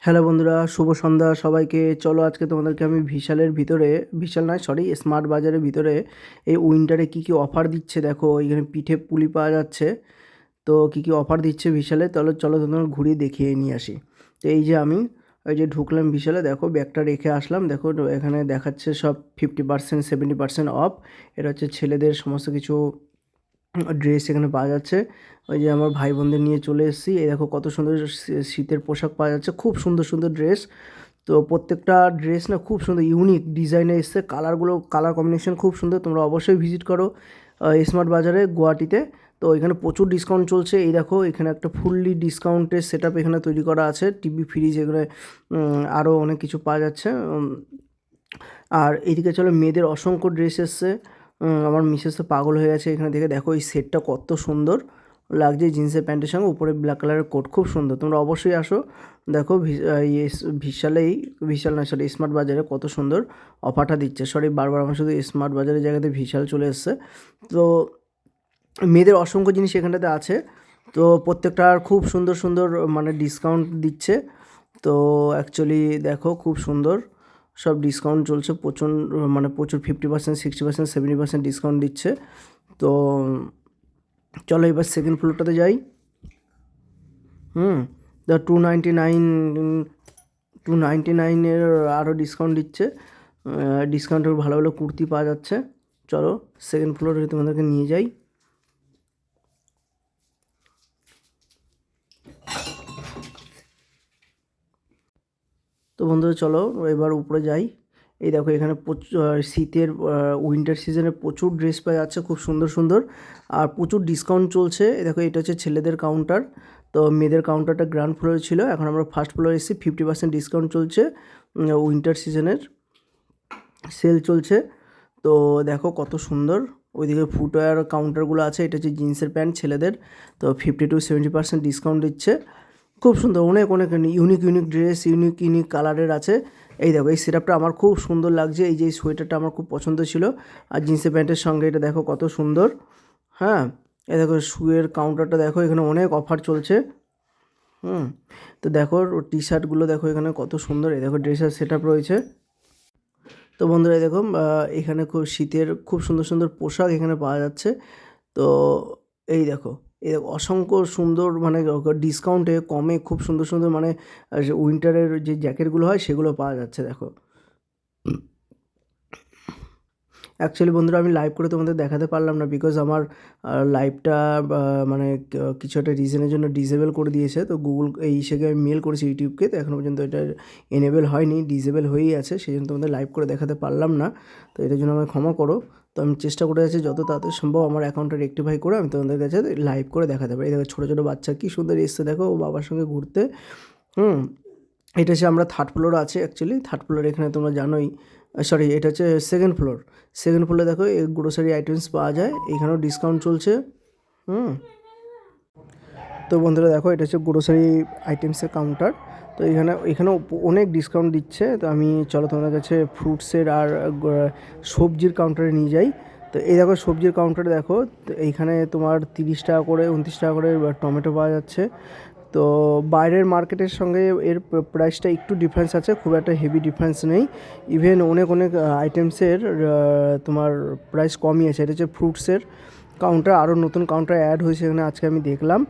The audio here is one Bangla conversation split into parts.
হ্যালো বন্ধুরা, শুভ সন্ধ্যা সবাইকে। চলো আজকে তোমাদেরকে আমি বিশাল নয় সরি স্মার্ট বাজারের ভিতরে এই উইন্টারে কী কী অফার দিচ্ছে দেখো। এখানে পিঠে পুলি পাওয়া যাচ্ছে। তো কী কী অফার দিচ্ছে বিশালে, তাহলে চলো তোমাদের ঘুরিয়ে দেখিয়ে নিয়ে আসি। তো এই যে আমি ওই যে ঢুকলাম বিশালে, দেখো ব্যাগটা রেখে আসলাম। দেখো এখানে দেখাচ্ছে সব 50% 70% অফ। এটা হচ্ছে ছেলেদের সমস্ত কিছু ড্রেস এখানে পাওয়া যাচ্ছে। ওই যে আমার ভাই বোনদের নিয়ে চলে এসেছি। এই দেখো কত সুন্দর শীতের পোশাক পাওয়া যাচ্ছে, খুব সুন্দর সুন্দর ড্রেস। তো প্রত্যেকটা ড্রেস না খুব সুন্দর ইউনিক ডিজাইনে এসছে, কালার কম্বিনেশন খুব সুন্দর। তোমরা অবশ্যই ভিজিট করো স্মার্ট বাজারে গুয়াহাটিতে। তো এখানে প্রচুর ডিসকাউন্ট চলছে। এই দেখো এখানে একটা ফুললি ডিসকাউন্টের সেট আপ এখানে তৈরি করা আছে, টিভি ফ্রিজ এগুলো আরও অনেক কিছু পাওয়া যাচ্ছে। আর এদিকে চলো মেয়েদের অসংখ্য ড্রেস এসছে। আমার মিসেস তো পাগল হয়ে গেছে এখানে দেখে। দেখো এই সেটটা কত সুন্দর লাগছে জিন্সের প্যান্টের সঙ্গে, উপরে ব্ল্যাক কালারের কোট, খুব সুন্দর। তোমরা অবশ্যই আসো দেখো। বিশাল না সরি স্মার্ট বাজারে কত সুন্দর অফারটা দিচ্ছে। সরি বারবার আমার শুধু স্মার্ট বাজারের জায়গাতে বিশাল চলে এসছে। তো মেয়েদের অসংখ্য জিনিস এখানটাতে আছে। তো প্রত্যেকটার খুব সুন্দর সুন্দর মানে ডিসকাউন্ট দিচ্ছে। তো অ্যাকচুয়ালি দেখো খুব সুন্দর সব ডিসকাউন্ট চলছে, প্রচুর 50% 60% 70% ডিসকাউন্ট দিচ্ছে। তো চলো এবার সেকেন্ড ফ্লোরটাতে যাই। দ্য 299 আরও ডিসকাউন্ট দিচ্ছে। ডিসকাউন্টের ভালো ভালো কুর্তি পাওয়া যাচ্ছে। চলো সেকেন্ড ফ্লোরে তোমাদেরকে নিয়ে যাই। তো বন্ধুরা চলো এবার উপরে যাই। এই দেখো এখানে শীতের উইন্টার সিজনে প্রচুর ড্রেস পাওয়া যাচ্ছে, খুব সুন্দর সুন্দর, আর প্রচুর ডিসকাউন্ট চলছে। এই দেখো এটা হচ্ছে ছেলেদের কাউন্টার। তো মেয়েদের কাউন্টারটা গ্রাউন্ড ফ্লোরে ছিল, এখন আমরা ফার্স্ট ফ্লোরে এসেছি। 50% ডিসকাউন্ট চলছে, উইন্টার সিজনের সেল চলছে। তো দেখো কত সুন্দর ওইদিকে ফুটওয়্যার কাউন্টারগুলো আছে। এটা হচ্ছে জিন্সের প্যান্ট ছেলেদের। তো 50-70% ডিসকাউন্ট দিচ্ছে, খুব সুন্দর। অনেক অনেক ইউনিক ড্রেস, ইউনিক কালারের আছে। এই দেখো এই সেটআপটা আমার খুব সুন্দর লাগছে। এই যে এই সোয়েটারটা আমার খুব পছন্দ ছিল, আর জিন্সের প্যান্টের সঙ্গে এটা দেখো কত সুন্দর। হ্যাঁ, এই দেখো শুয়ের কাউন্টারটা দেখো, এখানে অনেক অফার চলছে। তো দেখো টি শার্টগুলো দেখো এখানে কত সুন্দর। এই দেখো ড্রেসের সেটআপ রয়েছে। তো বন্ধুরা দেখো এখানে খুব শীতের খুব সুন্দর সুন্দর পোশাক এখানে পাওয়া যাচ্ছে। তো এই দেখো অসংখ্য সুন্দর মানে ডিসকাউন্টে কমে খুব সুন্দর সুন্দর মানে উইন্টারের যে জ্যাকেটগুলো হয় সেগুলো পাওয়া যাচ্ছে দেখো। অ্যাকচুয়ালি বন্ধুরা আমি লাইভ করে তোমাদের দেখাতে পারলাম না, বিকজ আমার লাইভটা মানে কিছু একটা রিজনের জন্য ডিসেবল করে দিয়েছে। তো গুগল এই হিসেবে আমি মেল করেছি ইউটিউবকে, তো এখনও পর্যন্ত এটা এনেবেল হয়নি, ডিসেবল হয়েই আছে, সেই জন্য তোমাদের লাইভ করে দেখাতে পারলাম না। তো এটার জন্য আমায় ক্ষমা করো। তো আমি চেষ্টা করে যাচ্ছি যত তাড়াতাড়ি সম্ভব আমার অ্যাকাউন্টটা রেক্টিফাই করে আমি তোমাদের কাছে লাইভ করে দেখাতে পারি। দেখো ছোটো ছোটো বাচ্চা কী সুন্দর এসছে দেখো ও বাবার সঙ্গে ঘুরতে। এটা হচ্ছে আমরা থার্ড ফ্লোর আছে অ্যাকচুয়ালি। থার্ড ফ্লোর এখানে তোমরা জানোই, সরি এটা হচ্ছে সেকেন্ড ফ্লোর। সেকেন্ড ফ্লোরে দেখো এই গ্রোসারি আইটেমস পাওয়া যায়, এখানেও ডিসকাউন্ট চলছে। তো বন্ধুরা দেখো এটা হচ্ছে গ্রোসারি আইটেমসের কাউন্টার। তো এখানেও অনেক ডিসকাউন্ট দিচ্ছে। তো আমি চলো তোমাদের কাছে ফ্রুটসের আর সবজির কাউন্টারে নিয়ে যাই। তো এই দেখো সবজির কাউন্টারে দেখো, তো এইখানে তোমার 30 টাকা করে 29 টাকা করে টমেটো পাওয়া যাচ্ছে। তো বাইরের মার্কেটের সঙ্গে এর প্রাইসটা একটু ডিফারেন্স আছে, খুব একটা হেভি ডিফারেন্স নেই। ইভেন অনেক আইটেমসের তোমার প্রাইস কমই আছে। এটা হচ্ছে ফ্রুটসের কাউন্টার, আরও নতুন কাউন্টার অ্যাড হয়েছে এখানে আজকে আমি দেখলাম।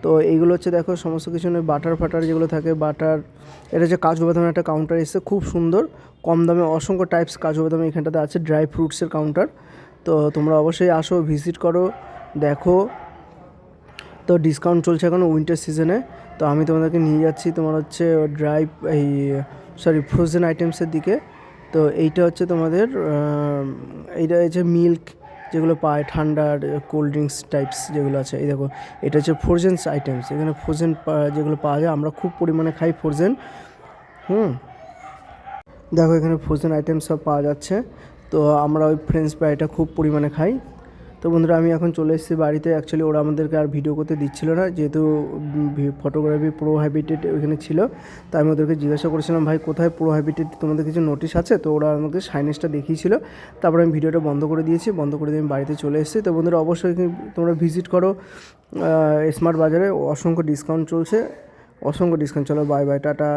তো এইগুলো হচ্ছে দেখো সমস্ত কিছু বাটার ফাটার যেগুলো থাকে বাটার। এটা হচ্ছে কাজু বাদামের একটা কাউন্টার এসছে, খুব সুন্দর কম দামে অসংখ্য টাইপস কাজু বাদাম এখানটাতে আছে। ড্রাই ফ্রুটসের কাউন্টার। তো তোমরা অবশ্যই আসো, ভিজিট করো, দেখো। তো ডিসকাউন্ট চলছে এখন উইন্টার সিজনে। তো আমি তোমাদেরকে নিয়ে যাচ্ছি তোমার হচ্ছে ফ্রোজেন আইটেমসের দিকে। তো এইটা হচ্ছে তোমাদের এইটা হচ্ছে মিল্ক যেগুলো পায় ঠান্ডার, কোল্ড ড্রিঙ্কস টাইপস যেগুলো আছে। এই দেখো এটা হচ্ছে ফ্রোজেন আইটেমস, এখানে ফ্রোজেন যেগুলো পাওয়া যায়, আমরা খুব পরিমাণে খাই ফ্রোজেন। দেখো এখানে ফ্রোজেন আইটেমস সব পাওয়া যাচ্ছে। তো আমরা ওই ফ্রেঞ্চ ফ্রাইটা খুব পরিমাণে খাই। তো বন্ধুরা আমি এখন চলে এসেছি বাড়িতে। অ্যাকচুয়ালি ওরা আমাদেরকে আর ভিডিও করতে দিচ্ছিল না, যেহেতু ফটোগ্রাফি প্রোহাইবিটেড ওইখানে ছিল। তো আমি ওদেরকে জিজ্ঞাসা করেছিলাম ভাই কোথায় প্রোহাইবিটেড, তোমাদের কিছু নোটিশ আছে? তো ওরা আমাকে সাইনেজটা দেখিয়েছিল। তারপরে আমি ভিডিওটা বন্ধ করে দিয়েছি, বন্ধ করে দিয়ে আমি বাড়িতে চলে এসেছি। তো বন্ধুরা অবশ্যই তোমরা ভিজিট করো স্মার্ট বাজারে, অসংখ্য ডিসকাউন্ট চলছে, অসংখ্য ডিসকাউন্ট। চলো বাই বাই, টাটা।